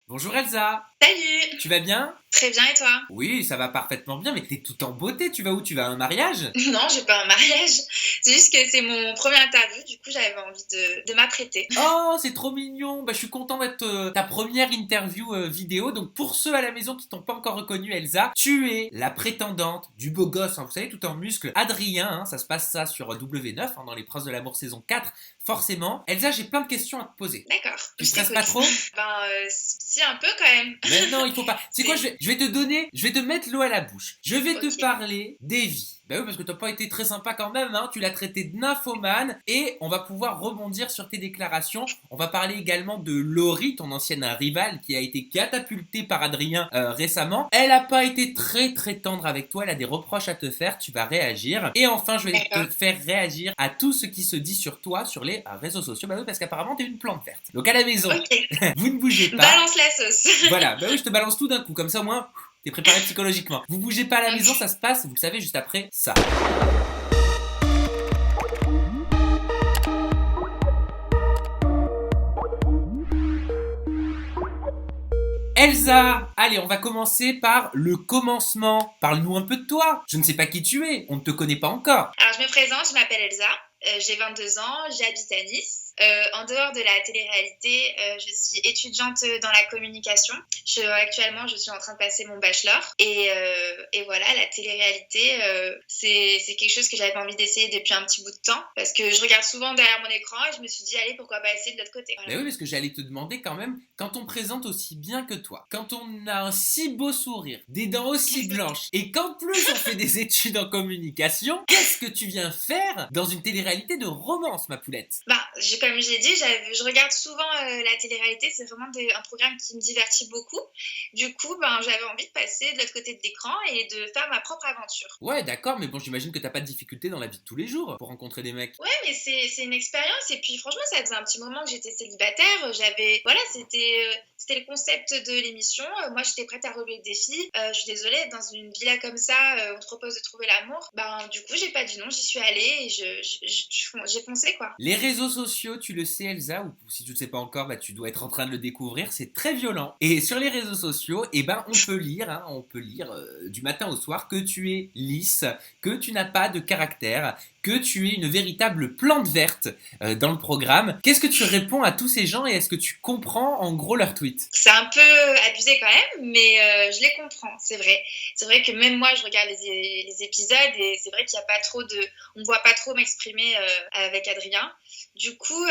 Bonjour Elsa, Salut! tu vas bien? Très bien et toi? Oui, ça va parfaitement bien, mais t'es tout en beauté, tu vas où? Tu vas à un mariage? Non, j'ai pas un mariage. C'est juste que c'est mon premier interview, du coup j'avais envie de m'apprêter. Oh, c'est trop mignon! Bah, je suis content d'être ta première interview vidéo. Donc, pour ceux à la maison qui t'ont pas encore reconnu, Elsa, tu es la prétendante du beau gosse, hein, vous savez, tout en muscles, Adrien, hein, ça se passe ça sur W9, hein, dans Les Princes de l'amour saison 4, forcément. Elsa, j'ai plein de questions à te poser. D'accord, Tu je stresses pas t'écoute. trop? Si un peu quand même. Mais non, il faut pas. C'est quoi, je vais te donner, je vais te mettre l'eau à la bouche. Je vais te Ok, parler d'Evie. Bah oui, parce que t'as pas été très sympa quand même, hein. Tu l'as traité de nymphomane et on va pouvoir rebondir sur tes déclarations. On va parler également de Laurie, ton ancienne rivale, qui a été catapultée par Adrien récemment. Elle a pas été très très tendre avec toi, elle a des reproches à te faire, tu vas réagir. Et enfin, je vais te d'accord. faire réagir à tout ce qui se dit sur toi sur les réseaux sociaux. Bah oui, parce qu'apparemment t'es une plante verte. Donc à la maison, Ok, vous ne bougez pas. balance la sauce. Voilà, bah oui, je te balance tout d'un coup, comme ça au moins, t'es préparé psychologiquement. Vous bougez pas à la maison, Ok. ça se passe, vous le savez, juste après ça. Elsa, allez, on va commencer par le commencement. Parle-nous un peu de toi. Je ne sais pas qui tu es, on ne te connaît pas encore. Alors je me présente, je m'appelle Elsa, j'ai 22 ans, j'habite à Nice. En dehors de la télé-réalité, je suis étudiante dans la communication. Actuellement, je suis en train de passer mon bachelor. Et voilà, la télé-réalité, c'est quelque chose que j'avais envie d'essayer depuis un petit bout de temps. Parce que je regarde souvent derrière mon écran et je me suis dit, allez, pourquoi pas essayer de l'autre côté. Ben Voilà. oui, parce que j'allais te demander quand même, quand on présente aussi bien que toi, quand on a un si beau sourire, des dents aussi blanches, et qu'en plus on fait des études en communication, qu'est-ce que tu viens faire dans une télé-réalité de romance, ma poulette? Comme j'ai dit, je regarde souvent la télé-réalité. C'est vraiment un programme qui me divertit beaucoup. Du coup, j'avais envie de passer de l'autre côté de l'écran et de faire ma propre aventure. Ouais, d'accord, mais bon, j'imagine que t'as pas de difficulté dans la vie de tous les jours pour rencontrer des mecs. Ouais, mais c'est une expérience. Et puis, franchement, ça faisait un petit moment que j'étais célibataire. Voilà, c'était le concept de l'émission. Moi, j'étais prête à relever le défi. Je suis désolée, dans une villa comme ça, on te propose de trouver l'amour. Du coup, j'ai pas dit non, j'y suis allée et j'ai foncé, quoi. Les réseaux sociaux, tu le sais Elsa, ou si tu ne le sais pas encore, bah, tu dois être en train de le découvrir, c'est très violent. Et sur les réseaux sociaux, eh ben, on peut lire du matin au soir que tu es lisse, que tu n'as pas de caractère, que tu es une véritable plante verte dans le programme. Qu'est-ce que tu réponds à tous ces gens et est-ce que tu comprends en gros leurs tweets? C'est un peu abusé quand même, mais je les comprends, c'est vrai. C'est vrai que même moi, je regarde les épisodes et c'est vrai qu'il y a pas trop on ne voit pas trop m'exprimer avec Adrien. Du coup,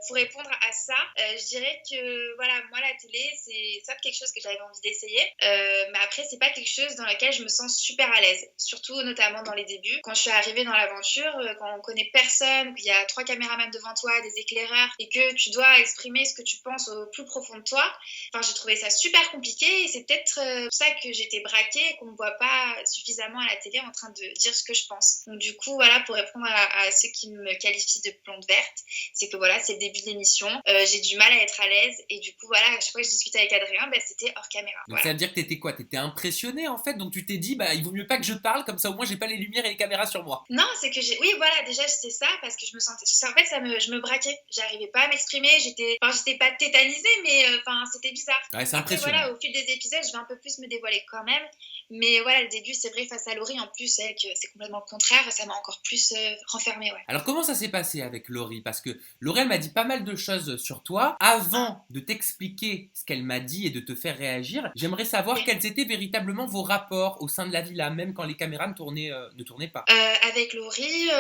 pour répondre à ça, je dirais que voilà, moi la télé, c'est ça quelque chose que j'avais envie d'essayer. Mais après, c'est pas quelque chose dans lequel je me sens super à l'aise. Surtout notamment dans les débuts, quand je suis arrivée dans l'aventure, quand on connaît personne, qu'il y a 3 caméramans devant toi, des éclaireurs, et que tu dois exprimer ce que tu penses au plus profond de toi. Enfin, j'ai trouvé ça super compliqué et c'est peut-être pour ça que j'étais braquée et qu'on me voit pas suffisamment à la télé en train de dire ce que je pense. Donc du coup, voilà, pour répondre à ceux qui me qualifient de plante verte, c'est que voilà, c'est le début de l'émission. J'ai du mal à être à l'aise et du coup, voilà, à chaque fois que je discutais avec Adrien, c'était hors caméra. Donc Voilà. ça veut dire que t'étais quoi? T'étais impressionné en fait, donc tu t'es dit, bah il vaut mieux pas que je parle, comme ça au moins j'ai pas les lumières et les caméras sur moi. Non, c'est que oui, voilà, déjà c'est ça parce que je me sentais, en fait, je me braquais. J'arrivais pas à m'exprimer. J'étais pas tétanisée, mais c'était bizarre. Ouais, c'est Après, impressionnant. voilà, au fil des épisodes, je vais un peu plus me dévoiler quand même. Mais voilà, le début, c'est vrai, face à Laurie, en plus, elle, que c'est complètement le contraire, ça m'a encore plus renfermée, ouais. Alors comment ça s'est passé avec Laurie? Parce que Laurie elle m'a dit pas mal de choses sur toi. Avant de t'expliquer ce qu'elle m'a dit et de te faire réagir, j'aimerais savoir Ok. quels étaient véritablement vos rapports au sein de la villa, même quand les caméras ne tournaient pas. Avec Laurie,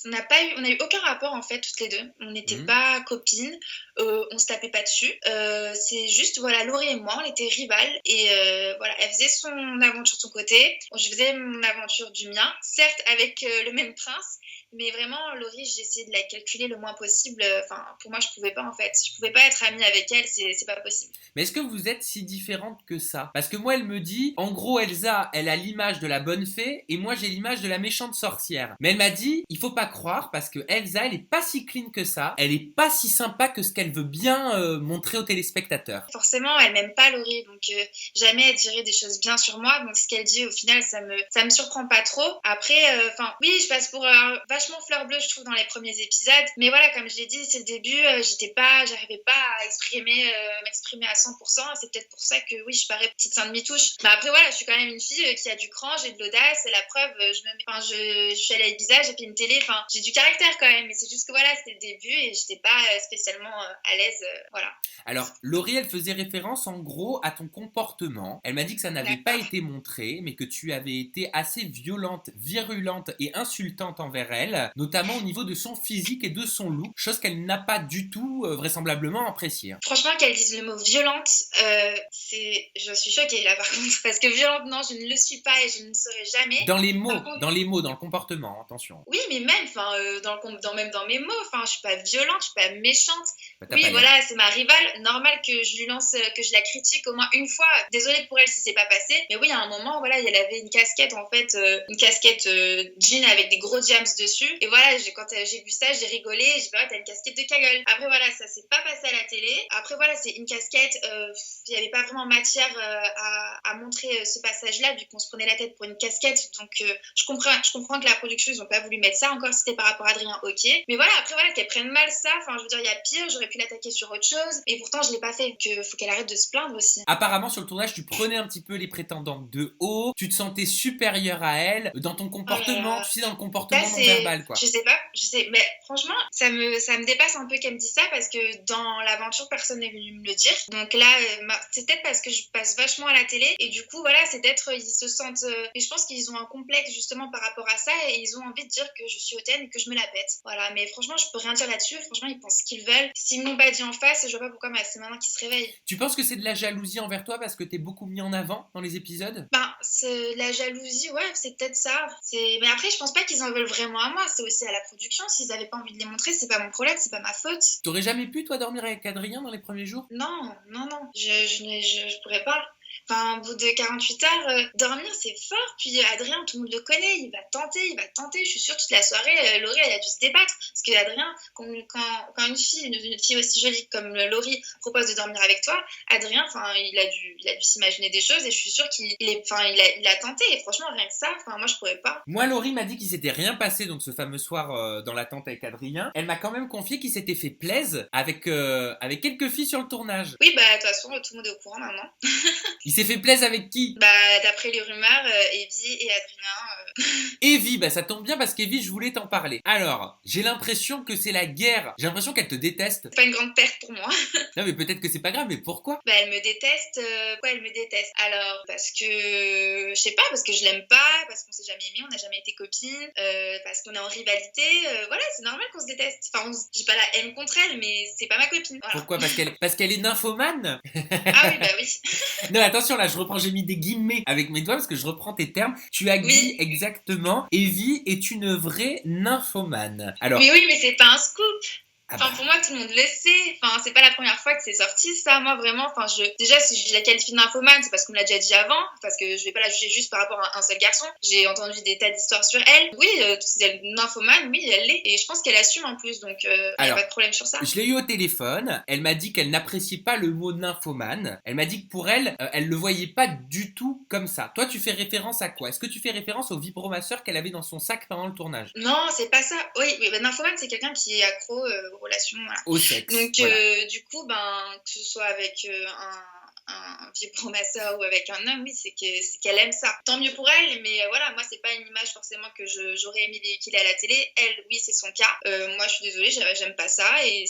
on a eu aucun rapport en fait toutes les deux. On n'était Mhm. pas copines, on se tapait pas dessus. C'est juste voilà, Laurie et moi, on était rivales et voilà, elle faisait son aventure de son côté, je faisais mon aventure du mien, certes avec le même prince. Mais vraiment, Laurie, j'ai essayé de la calculer le moins possible. Enfin, pour moi, je pouvais pas en fait. Je pouvais pas être amie avec elle, c'est pas possible. Mais est-ce que vous êtes si différentes que ça? Parce que moi, elle me dit, en gros, Elsa, elle a l'image de la bonne fée et moi, j'ai l'image de la méchante sorcière. Mais elle m'a dit, il faut pas croire parce que Elsa, elle est pas si clean que ça. Elle est pas si sympa que ce qu'elle veut bien montrer aux téléspectateurs. Forcément, elle m'aime pas, Laurie, donc jamais elle dirait des choses bien sur moi. Donc ce qu'elle dit, au final, ça me surprend pas trop. Après, oui, je passe pour vachement vachement fleur bleue, je trouve, dans les premiers épisodes. Mais voilà, comme je l'ai dit, c'est le début, j'arrivais pas à m'exprimer à 100%. C'est peut-être pour ça que oui, je parais petite sainte mitouche. Mais après, voilà, je suis quand même une fille qui a du cran, j'ai de l'audace. C'est la preuve, je suis allée à Ibiza, j'ai fait une télé. Enfin, j'ai du caractère quand même. Mais c'est juste que voilà, c'était le début et j'étais pas spécialement à l'aise. Voilà. Alors, Laurie, elle faisait référence en gros à ton comportement. Elle m'a dit que ça n'avait pas été montré, mais que tu avais été assez violente, virulente et insultante envers elle, notamment au niveau de son physique et de son look, chose qu'elle n'a pas du tout vraisemblablement appréciée. Franchement, qu'elle dise le mot violente, je suis choquée là par contre, parce que violente, non, je ne le suis pas et je ne le serai jamais. Dans les mots, dans le comportement, attention. Oui, mais même, même dans mes mots, je suis pas violente, je suis pas méchante. Bah, oui, voilà, c'est ma rivale. Normal que je lui lance, que je la critique au moins une fois. Désolée pour elle si c'est pas passé, mais oui, à un moment, voilà, elle avait une casquette en fait, jean avec des gros diams dessus. Et voilà, quand j'ai vu ça, j'ai rigolé. J'ai dit, ouais, t'as une casquette de cagole. Après voilà, ça s'est pas passé à la télé. Après voilà, c'est une casquette. Il y avait pas vraiment matière à montrer ce passage-là, vu qu'on se prenait la tête pour une casquette. Donc je comprends que la production ils ont pas voulu mettre ça. Encore si c'était par rapport à Adrien, ok. Mais voilà, après voilà, qu'elle prenne mal ça. Enfin, je veux dire, il y a pire. J'aurais pu l'attaquer sur autre chose. Et pourtant, je l'ai pas fait. Faut qu'elle arrête de se plaindre aussi. Apparemment, sur le tournage, tu prenais un petit peu les prétendantes de haut. Tu te sentais supérieure à elle dans ton comportement. Tu sais, dans le comportement non verbal, quoi. Je sais, mais franchement, ça me dépasse un peu qu'elle me dise ça parce que dans l'aventure, personne n'est venu me le dire. Donc là, c'est peut-être parce que je passe vachement à la télé et du coup, voilà, c'est peut-être ils se sentent. Et je pense qu'ils ont un complexe justement par rapport à ça et ils ont envie de dire que je suis hautaine et que je me la pète. Voilà, mais franchement, je peux rien dire là-dessus. Franchement, ils pensent ce qu'ils veulent. S'ils m'ont pas dit en face, je vois pas pourquoi c'est maintenant qu'ils se réveillent. Tu penses que c'est de la jalousie envers toi parce que t'es beaucoup mis en avant dans les épisodes? C'est la jalousie, ouais, c'est peut-être ça. Mais après, je pense pas qu'ils en veulent vraiment à moi. C'est aussi à la production. S'ils avaient pas envie de les montrer, c'est pas mon problème, c'est pas ma faute. T'aurais jamais pu, toi, dormir avec Adrien dans les premiers jours? Non. Je pourrais pas. Enfin, au bout de 48 heures, dormir, c'est fort. Puis Adrien, tout le monde le connaît, il va tenter. Je suis sûre, toute la soirée, Laurie, elle a dû se débattre. Parce que Adrien, quand une fille aussi jolie comme Laurie propose de dormir avec toi, Adrien, il a dû s'imaginer des choses et je suis sûre il a tenté. Et franchement, rien que ça, moi, je pourrais pas. Moi, Laurie m'a dit qu'il s'était rien passé donc ce fameux soir dans la tente avec Adrien. Elle m'a quand même confié qu'il s'était fait plaisir avec quelques filles sur le tournage. Oui, de toute façon, tout le monde est au courant maintenant. Il s'est fait plaisir avec qui? D'après les rumeurs, Evie et Adrien. Evie, ça tombe bien parce qu'Evie, je voulais t'en parler. Alors, j'ai l'impression que c'est la guerre. J'ai l'impression qu'elle te déteste. C'est pas une grande perte pour moi. Non, mais peut-être que c'est pas grave, mais pourquoi? Elle me déteste. Pourquoi elle me déteste? Alors, parce que, je sais pas, parce que je l'aime pas, parce qu'on s'est jamais aimé, on n'a jamais été copines, parce qu'on est en rivalité. Voilà, c'est normal qu'on se déteste. J'ai pas la haine contre elle, mais c'est pas ma copine. Voilà. Pourquoi? Parce qu'elle est nymphomane? Ah oui, oui. Non, attention, là, j'ai mis des guillemets avec mes doigts parce que je reprends tes termes. Tu as dit exactement, Evie est une vraie nymphomane. Alors, mais oui, mais c'est pas un scoop. Pour moi, tout le monde le sait. C'est pas la première fois que c'est sorti, ça. Moi, vraiment, déjà, si je la qualifie de nymphomane, c'est parce qu'on me l'a déjà dit avant, parce que je vais pas la juger juste par rapport à un seul garçon. J'ai entendu des tas d'histoires sur elle. Oui, c'est nymphomane, oui, elle l'est. Et je pense qu'elle assume en plus, donc il n'y a pas de problème sur ça. Je l'ai eu au téléphone. Elle m'a dit qu'elle n'appréciait pas le mot nymphomane. Elle m'a dit que pour elle, elle le voyait pas du tout comme ça. Toi, tu fais référence à quoi? Est-ce que tu fais référence au vibromasseur qu'elle avait dans son sac pendant le tournage? Non, c'est pas ça. Oui, nymphomane, c'est quelqu'un qui est accro aux relations. Voilà. Au sexe. Donc, voilà. du coup, que ce soit avec un vibromasseur ou avec un homme, oui, c'est qu'elle aime ça. Tant mieux pour elle, mais voilà, moi, c'est pas une image forcément que j'aurais aimé véhiculer à la télé. Elle, oui, c'est son cas. Moi, je suis désolée, j'aime pas ça. Et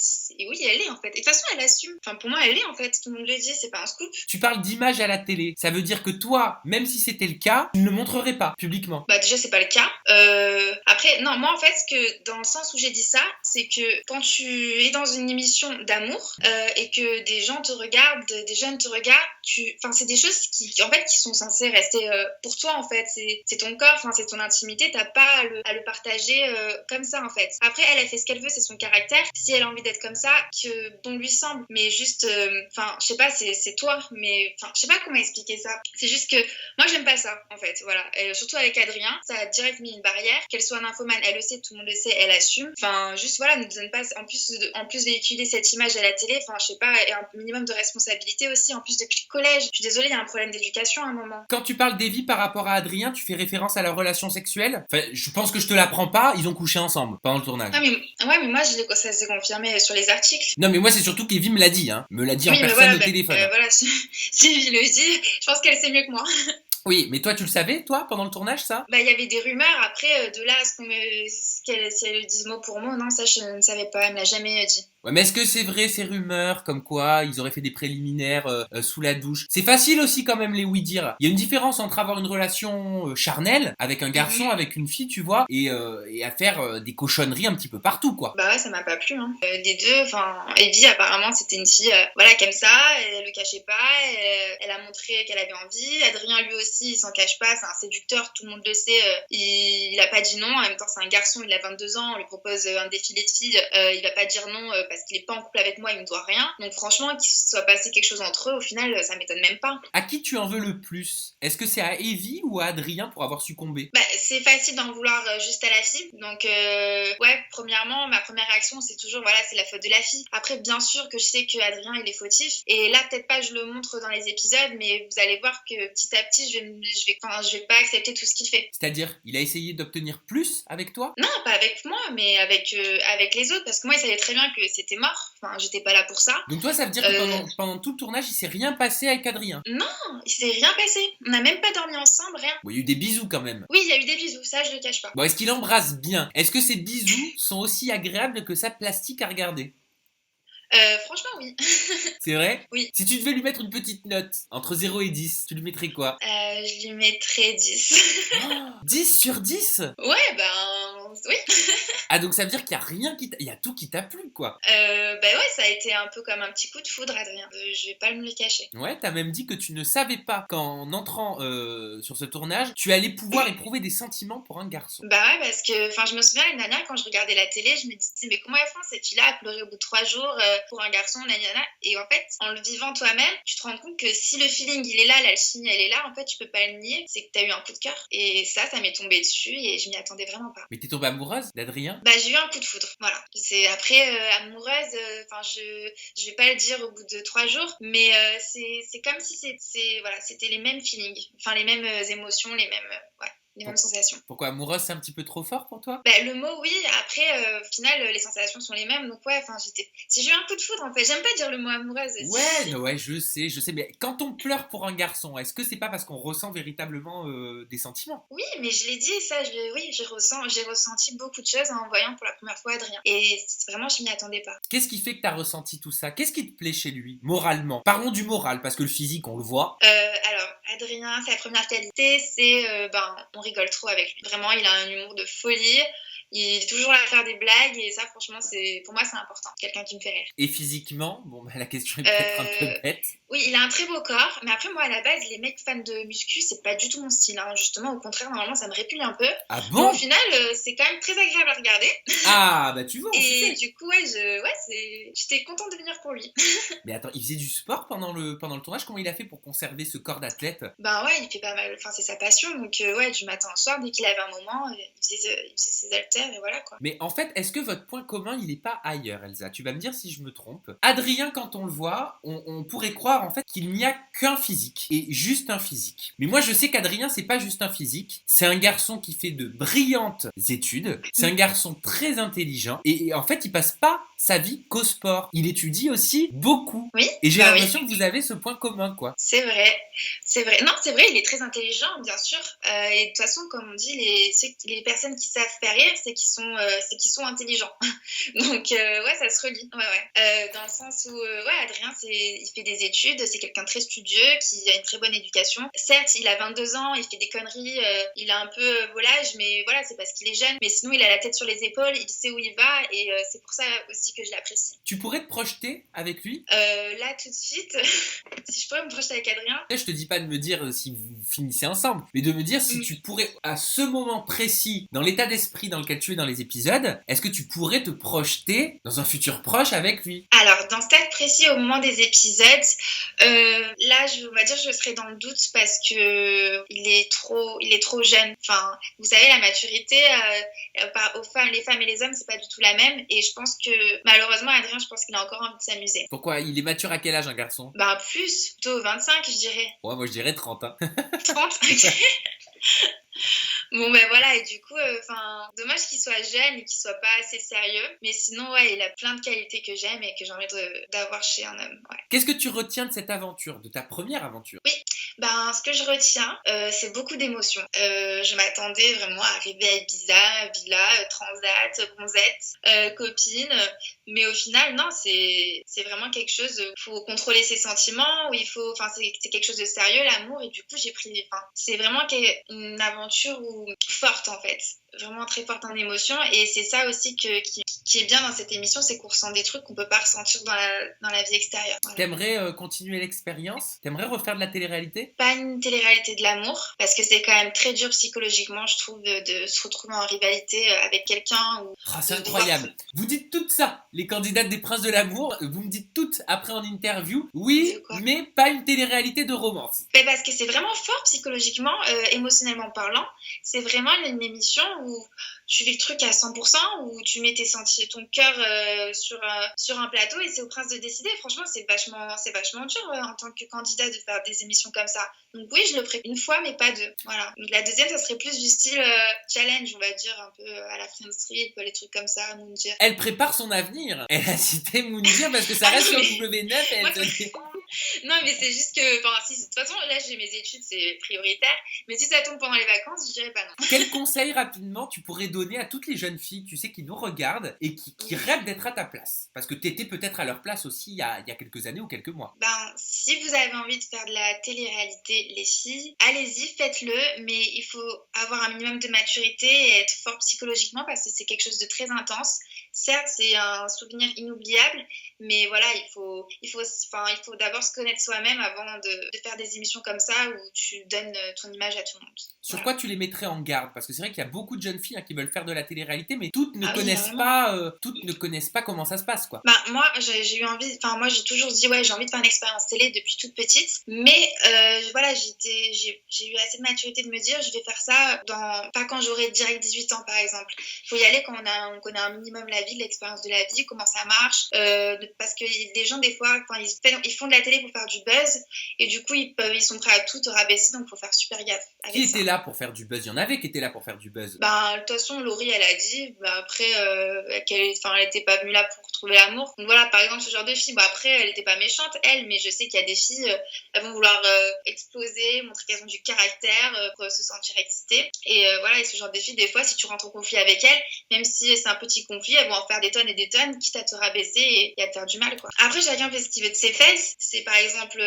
oui, elle est en fait. Et de toute façon, elle assume. Pour moi, elle est en fait. Tout le monde le dit, c'est pas un scoop. Tu parles d'image à la télé. Ça veut dire que toi, même si c'était le cas, tu ne le montrerais pas publiquement. Déjà, c'est pas le cas. Après, non, moi, en fait, dans le sens où j'ai dit ça, c'est que quand tu es dans une émission d'amour et que des gens te regardent, des jeunes te regardent, c'est des choses qui sont censées rester pour toi, en fait. C'est ton corps, c'est ton intimité, t'as pas à le partager comme ça, en fait. Après, elle fait ce qu'elle veut, c'est son caractère. Si elle a envie d'être comme ça, que bon lui semble. Mais juste, je sais pas, c'est toi, mais je sais pas comment expliquer ça. C'est juste que moi, j'aime pas ça, en fait, voilà. Et surtout avec Adrien, ça a direct mis une barrière. Qu'elle soit nymphomane, elle le sait, tout le monde le sait, elle assume. Juste, voilà, ne donne pas, en plus véhiculer cette image à la télé, je sais pas, et un minimum de responsabilité aussi, en plus depuis le collège. collège. Je suis désolée, il y a un problème d'éducation à un moment. Quand tu parles d'Evie par rapport à Adrien, tu fais référence à leur relation sexuelle? Enfin, je pense que je te l'apprends pas, ils ont couché ensemble pendant le tournage. Ah, mais moi, ça s'est confirmé sur les articles. Non, mais moi, c'est surtout qu'Evie me l'a dit, hein. Me l'a dit en Oui, mais personne voilà, au téléphone. voilà, si Evie le dit, je pense qu'elle sait mieux que moi. Oui, mais toi, tu le savais, toi, pendant le tournage, ça? Bah, il y avait des rumeurs. Après, de là à si elle le dise mot pour mot, non, ça, je ne savais pas. Elle me l'a jamais dit. Ouais, mais est-ce que c'est vrai ces rumeurs comme quoi ils auraient fait des préliminaires sous la douche? C'est facile aussi quand même les oui-dire. Il y a une différence entre avoir une relation charnelle avec un garçon, avec une fille, tu vois, et à faire des cochonneries un petit peu partout, quoi. Bah ouais, ça m'a pas plu. Hein. Les deux, enfin, Evie apparemment c'était une fille, voilà, comme ça, elle le cachait pas, elle a montré qu'elle avait envie. Adrien lui aussi, il s'en cache pas, c'est un séducteur, tout le monde le sait. Il a pas dit non. En même temps, c'est un garçon, il a 22 ans, on lui propose un défilé de filles, il va pas dire non parce qu'il est pas en couple avec moi, il me doit rien. Donc franchement, qu'il se soit passé quelque chose entre eux, au final, ça m'étonne même pas. À qui tu en veux le plus? Est-ce que c'est à Evie ou à Adrien pour avoir succombé? Bah, c'est facile d'en vouloir juste à la fille. Donc ouais, premièrement, ma première réaction c'est toujours voilà, c'est la faute de la fille. Après, bien sûr que je sais que Adrien il est fautif. Et là, peut-être pas je le montre dans les épisodes, mais vous allez voir que petit à petit, je vais pas accepter tout ce qu'il fait. C'est-à-dire, il a essayé d'obtenir plus avec toi? Non, pas avec moi, mais avec les autres, parce que moi, il savait très bien que c'était mort. Enfin, j'étais pas là pour ça. Donc toi, ça veut dire que pendant tout le tournage, il s'est rien passé avec Adrien? Non, il s'est rien passé. On n'a même pas dormi ensemble, rien. Bon, il y a eu des bisous quand même. Oui, il y a eu des bisous, ça je le cache pas. Bon, est-ce qu'il embrasse bien? Est-ce que ces bisous sont aussi agréables que sa plastique à regarder? Franchement, oui. C'est vrai? Oui. Si tu devais lui mettre une petite note entre 0 et 10, tu lui mettrais quoi? Je lui mettrais 10. Oh, 10 sur 10? Ouais, ben oui. Ah, donc ça veut dire qu'il y a rien qui t'a... Il y a tout qui t'a plu, quoi. Bah ouais, ça a été un peu comme un petit coup de foudre, Adrien. Je vais pas me le cacher. Ouais, t'as même dit que tu ne savais pas qu'en entrant sur ce tournage, tu allais pouvoir éprouver des sentiments pour un garçon. Bah ouais, parce que je me souviens l'année dernière, quand je regardais la télé, je me disais, mais comment elles font cette fille-là à pleurer au bout de 3 jours pour un garçon, nanana. Et en fait, en le vivant toi-même, tu te rends compte que si le feeling il est là, l'alchimie elle est là, en fait, tu peux pas le nier, c'est que t'as eu un coup de cœur. Et ça m'est tombé dessus et je m'y attendais vraiment pas. Mais t'es tombée amoureuse d'Adrien? Bah j'ai eu un coup de foudre, voilà. C'est après amoureuse, je vais pas le dire au bout de 3 jours, mais c'est comme si voilà, c'était les mêmes feelings, enfin les mêmes émotions, les mêmes mêmes sensations. Pourquoi amoureuse, c'est un petit peu trop fort pour toi? Bah, le mot, oui. Après, au final, les sensations sont les mêmes. Donc, ouais, si j'ai eu un coup de foudre, en fait. J'aime pas dire le mot amoureuse. Ouais, non, ouais, je sais. Mais quand on pleure pour un garçon, est-ce que c'est pas parce qu'on ressent véritablement des sentiments? Oui, mais je l'ai dit, ça, j'ai ressenti beaucoup de choses en voyant pour la première fois Adrien. Et vraiment, je m'y attendais pas. Qu'est-ce qui fait que t'as ressenti tout ça? Qu'est-ce qui te plaît chez lui, moralement? Parlons du moral, parce que le physique, on le voit. Alors, Adrien, sa première qualité, c'est, on rigole trop avec lui. Vraiment, il a un humour de folie. Il est toujours là à faire des blagues et ça, franchement, pour moi, c'est important. Quelqu'un qui me fait rire. Et physiquement, bon, bah, la question est peut-être un peu bête. Oui, il a un très beau corps, mais après, moi, à la base, les mecs fans de muscu, c'est pas du tout mon style. Hein. Justement, au contraire, normalement, ça me répugne un peu. Ah Mais bon? au final, c'est quand même très agréable à regarder. Ah, bah tu vois, on Et sait. du coup, j'étais contente de venir pour lui. Mais attends, il faisait du sport pendant le tournage? Comment il a fait pour conserver ce corps d'athlète? Ben ouais, il fait pas mal. Enfin, c'est sa passion. Donc, ouais, du matin au soir, dès qu'il avait un moment, il faisait ses haltères et voilà quoi. Mais en fait, est-ce que votre point commun, il n'est pas ailleurs, Elsa? Tu vas me dire si je me trompe. Adrien, quand on le voit, on pourrait croire en fait qu'il n'y a qu'un physique, et juste un physique. Mais moi, je sais qu'Adrien, c'est pas juste un physique. C'est un garçon qui fait de brillantes études. C'est un garçon très intelligent. Et en fait, il passe pas sa vie qu'au sport. Il étudie aussi beaucoup. Oui. Et j'ai l'impression que vous avez ce point commun, quoi. C'est vrai. Non, c'est vrai, il est très intelligent, bien sûr. Et de toute façon, comme on dit, les personnes qui savent faire rire, c'est qu'ils sont intelligents. Donc, ouais, ça se relie. Ouais. Dans le sens où, Adrien, il fait des études, c'est quelqu'un de très studieux, qui a une très bonne éducation. Certes, il a 22 ans, il fait des conneries, il a un peu volage, mais voilà, c'est parce qu'il est jeune. Mais sinon, il a la tête sur les épaules, il sait où il va, et c'est pour ça aussi que je l'apprécie. Tu pourrais te projeter avec lui? Là, tout de suite, si je pourrais me projeter avec Adrien. Je te dis pas de me dire si vous finissez ensemble, mais de me dire si tu pourrais, à ce moment précis, dans l'état d'esprit dans lequel tu es dans les épisodes, est-ce que tu pourrais te projeter dans un futur proche avec lui? Alors, Alors, dans ce stade précis, au moment des épisodes, là, on va dire, je serais dans le doute parce que il est trop jeune. Enfin, vous savez, la maturité, les femmes et les hommes, c'est pas du tout la même. Et je pense que, malheureusement, Adrien, je pense qu'il a encore envie de s'amuser. Pourquoi? Il est mature à quel âge, un garçon? Ben, plutôt 25, je dirais. Ouais, moi je dirais 30. 30, ok. Bon ben voilà, et du coup, dommage qu'il soit jeune et qu'il soit pas assez sérieux. Mais sinon, ouais, il a plein de qualités que j'aime et que j'ai envie d'avoir chez un homme. Ouais. Qu'est-ce que tu retiens de cette aventure, de ta première aventure? Oui, ce que je retiens, c'est beaucoup d'émotions. Je m'attendais vraiment à arriver à Ibiza, villa, transat, bronzette, copine. Mais au final, non, c'est vraiment quelque chose. Il faut contrôler ses sentiments, c'est quelque chose de sérieux, l'amour. Et du coup, c'est vraiment une aventure forte en fait, vraiment très forte en émotion. Et c'est ça aussi qui est bien dans cette émission, c'est qu'on ressent des trucs qu'on peut pas ressentir dans la vie extérieure. Voilà. T'aimerais continuer l'expérience? T'aimerais refaire de la télé-réalité? Pas une télé-réalité de l'amour, parce que c'est quand même très dur psychologiquement, je trouve, de se retrouver en rivalité avec quelqu'un. C'est incroyable. Vous dites tout ça, les candidates des Princes de l'amour, vous me dites toutes après en interview, oui, mais pas une télé-réalité de romance. Parce que c'est vraiment fort psychologiquement, émotionnellement parlant. C'est vraiment une émission où tu vis le truc à 100%, où tu mets ton cœur sur un plateau et c'est au prince de décider. Franchement, c'est vachement dur en tant que candidat de faire des émissions comme ça. Donc oui, je le ferai une fois, mais pas deux. Voilà. Donc la deuxième, ça serait plus du style challenge, on va dire, un peu à la Friends Street, les trucs comme ça, Moundir. Elle prépare son avenir. Elle a cité Moundir parce que ça reste sur W9. Non, mais c'est juste que, de toute façon, là, j'ai mes études, c'est prioritaire. Mais si ça tombe pendant les vacances, je dirais pas non. Quel conseil rapidement tu pourrais donner à toutes les jeunes filles, tu sais, qui nous regardent et qui rêvent d'être à ta place? Parce que tu étais peut-être à leur place aussi il y a quelques années ou quelques mois. Si vous avez envie de faire de la télé-réalité, les filles, allez-y, faites-le. Mais il faut avoir un minimum de maturité et être fort psychologiquement parce que c'est quelque chose de très intense. Certes, c'est un souvenir inoubliable, mais voilà, il faut d'abord se connaître soi-même avant de faire des émissions comme ça où tu donnes ton image à tout le monde. Sur quoi tu les mettrais en garde? Parce que c'est vrai qu'il y a beaucoup de jeunes filles qui veulent faire de la télé-réalité, mais toutes ne connaissent pas comment ça se passe, quoi. Moi, j'ai eu envie, moi j'ai toujours dit ouais, j'ai envie de faire une expérience télé depuis toute petite, mais voilà, j'ai eu assez de maturité de me dire je vais faire ça pas quand j'aurai direct 18 ans par exemple. Il faut y aller quand on connaît un minimum la vie, l'expérience de la vie, comment ça marche, parce que les gens des fois, ils font de la télé pour faire du buzz et du coup ils sont prêts à tout te rabaisser, donc il faut faire super gaffe. Qui était là pour faire du buzz? Il y en avait qui étaient là pour faire du buzz. De toute façon, Laurie, elle a dit, après, elle était pas venue là pour trouver l'amour. Donc voilà, par exemple, ce genre de fille, après, elle était pas méchante, elle, mais je sais qu'il y a des filles, elles vont vouloir exploser, montrer qu'elles ont du caractère, pour se sentir excitées. Et voilà, et ce genre de filles, des fois, si tu rentres en conflit avec elles, même si c'est un petit conflit, elles vont en faire des tonnes et des tonnes, quitte à te rabaisser et à te faire du mal, quoi. Après, chacun fait ce qu'il veut de ses fesses. C'est par exemple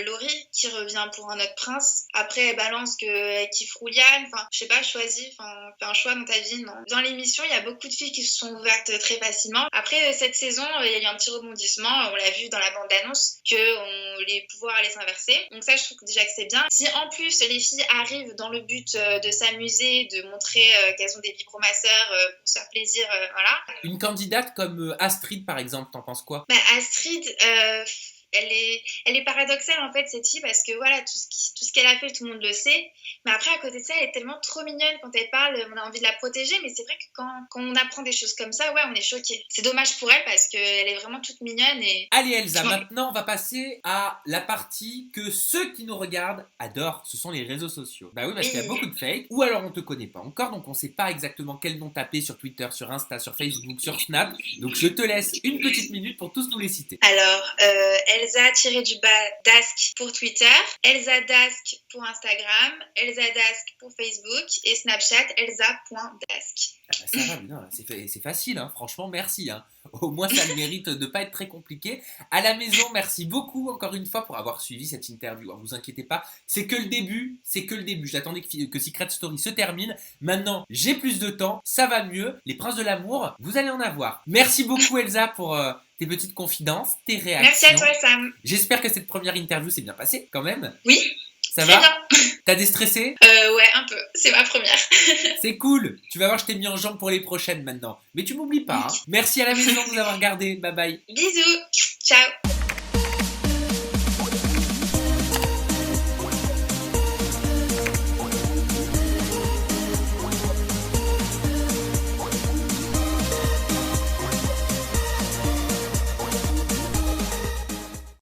Laurie qui revient pour un autre prince. Après, elle balance qu'elle kiffe Rouliane. Je sais pas, choisis, fais un choix dans ta vie, non. Dans l'émission, il y a beaucoup de filles qui se sont ouvertes très facilement. Après, cette saison, il y a eu un petit rebondissement. On l'a vu dans la bande-annonce que les pouvoirs allaient s'inverser. Donc ça, je trouve déjà que c'est bien. Si en plus, les filles arrivent dans le but de s'amuser, de montrer qu'elles ont des vibromasseurs pour se faire plaisir, voilà. Une candidate comme Astrid, par exemple, t'en penses quoi? Astrid... Elle est paradoxale en fait cette fille parce que voilà tout ce qu'elle a fait tout le monde le sait, mais après à côté de ça elle est tellement trop mignonne quand elle parle, on a envie de la protéger, mais c'est vrai que quand on apprend des choses comme ça, ouais, on est choqué. C'est dommage pour elle parce qu'elle est vraiment toute mignonne. Allez Elsa, maintenant on va passer à la partie que ceux qui nous regardent adorent, ce sont les réseaux sociaux. Bah oui, parce qu'il y a beaucoup de fake, ou alors on te connaît pas encore, donc on sait pas exactement quel nom taper sur Twitter, sur Insta, sur Facebook, sur Snap, donc je te laisse une petite minute pour tous nous les citer. Alors Elsa-Dask pour Twitter, Elsa Dask pour Instagram, Elsa Dask pour Facebook et Snapchat elsa.dask. Ça va, non, c'est facile, hein. Franchement, merci. Hein. Au moins, ça a le mérite de ne pas être très compliqué. À la maison, merci beaucoup encore une fois pour avoir suivi cette interview. Ne vous inquiétez pas, c'est que le début. J'attendais que Secret Story se termine. Maintenant, j'ai plus de temps, ça va mieux. Les Princes de l'amour, vous allez en avoir. Merci beaucoup Elsa pour tes petites confidences, tes réactions. Merci à toi Sam. J'espère que cette première interview s'est bien passée quand même. Oui. Ça Très va? bien. T'as déstressé? Ouais, un peu. C'est ma première. C'est cool. Tu vas voir, je t'ai mis en jambe pour les prochaines maintenant. Mais tu m'oublies pas, hein. Merci à la maison de nous avoir regardés. Bye bye. Bisous. Ciao.